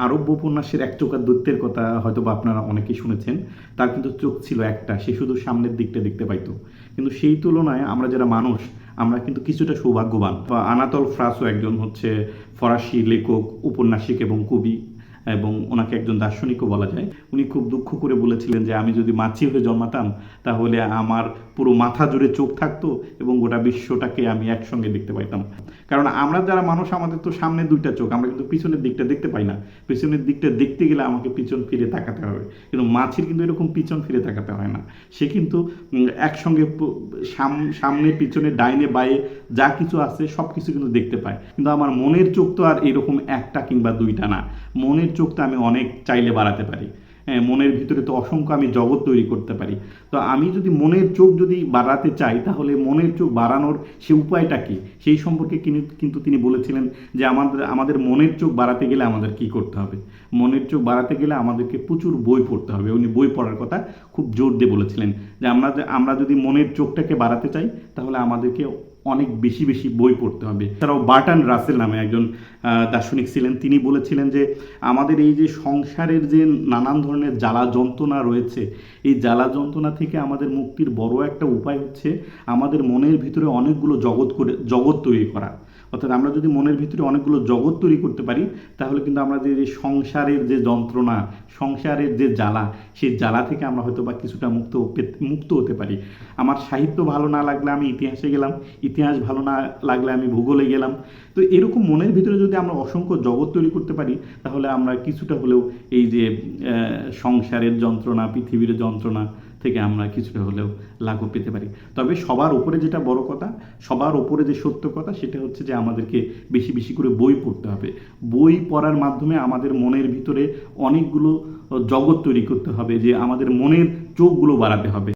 আরব্য উপন্যাসের এক চোখা দৈত্যের কথা হয়তো বা আপনারা অনেকেই শুনেছেন। তার কিন্তু চোখ ছিল একটা, সে শুধু সামনের দিকটা দেখতে পাইতো। কিন্তু সেই তুলনায় আমরা যারা মানুষ, আমরা কিন্তু কিছুটা সৌভাগ্যবান। আনাতোল ফ্রান্সও একজন হচ্ছে ফরাসি লেখক, উপন্যাসিক এবং কবি, এবং ওনাকে একজন দার্শনিকও বলা যায়। উনি খুব দুঃখ করে বলেছিলেন যে আমি যদি মাছি হয়ে জন্মাতাম তাহলে আমার পুরো মাথা জুড়ে চোখ থাকতো এবং গোটা বিশ্বটাকে আমি একসঙ্গে দেখতে পাইতাম। কারণ আমরা যারা মানুষ, আমাদের তো সামনে দুইটা চোখ, আমরা কিন্তু পিছনের দিকটা দেখতে পাই না। পিছনের দিকটা দেখতে গেলে আমাকে পিছন ফিরে তাকাতে হবে, কিন্তু মাছির কিন্তু এরকম পিছন ফিরে তাকাতে হয় না। সে কিন্তু একসঙ্গে সামনে পিছনে ডাইনে বায়ে যা কিছু আছে সব কিছু কিন্তু দেখতে পায়। কিন্তু আমার মনের চোখ তো আর এরকম একটা কিংবা দুইটা না। মনের চোখটা আমি অনেক চাইলে বাড়াতে পারি। হ্যাঁ, মনের ভিতরে তো অসংখ্য আমি জগৎ তৈরি করতে পারি। তো আমি যদি মনের চোখ যদি বাড়াতে চাই, তাহলে মনের চোখ বাড়ানোর সে উপায়টা কি, সেই সম্পর্কে কিন্তু তিনি বলেছিলেন যে আমাদের মনের চোখ বাড়াতে গেলে আমাদের কি করতে হবে। মনের চোখ বাড়াতে গেলে আমাদেরকে প্রচুর বই পড়তে হবে। উনি বই পড়ার কথা খুব জোর দিয়ে বলেছিলেন যে আমরা যদি মনের চোখটাকে বাড়াতে চাই তাহলে আমাদেরকে অনেক বেশি বেশি বই পড়তে হবে। এছাড়াও বার্ট্রান্ড রাসেল নামে একজন দার্শনিক ছিলেন, তিনি বলেছিলেন যে আমাদের এই যে সংসারের যে নানান ধরনের জ্বালা যন্ত্রণা রয়েছে, এই জ্বালা যন্ত্রণা থেকে আমাদের মুক্তির বড় একটা উপায় হচ্ছে আমাদের মনের ভিতরে অনেকগুলো জগৎ তৈরি করা। অর্থাৎ আমরা যদি মনের ভিতরে অনেকগুলো জগৎ তৈরি করতে পারি, তাহলে কিন্তু আমাদের এই সংসারের যে যন্ত্রণা, সংসারের যে জ্বালা, সেই জ্বালা থেকে আমরা হয়তো বা কিছুটা মুক্ত হতে পারি। আমার সাহিত্য ভালো না লাগলে আমি ইতিহাসে গেলাম, ইতিহাস ভালো না লাগলে আমি ভূগোলে গেলাম। তো এরকম মনের ভিতরে যদি আমরা অসংখ্য জগৎ তৈরি করতে পারি, তাহলে আমরা কিছুটা হলেও এই যে সংসারের যন্ত্রণা, পৃথিবীর যন্ত্রণা থেকে আমরা কিছুটা হলেও লাঘব পেতে পারি। তবে সবার উপরে যেটা বড় কথা, সবার উপরে যে সত্য কথা, সেটা হচ্ছে যে আমাদেরকে বেশি বেশি করে বই পড়তে হবে। বই পড়ার মাধ্যমে আমাদের মনের ভিতরে অনেকগুলো জগৎ তৈরি করতে হবে, যে আমাদের মনের চোখগুলো বাড়াতে হবে।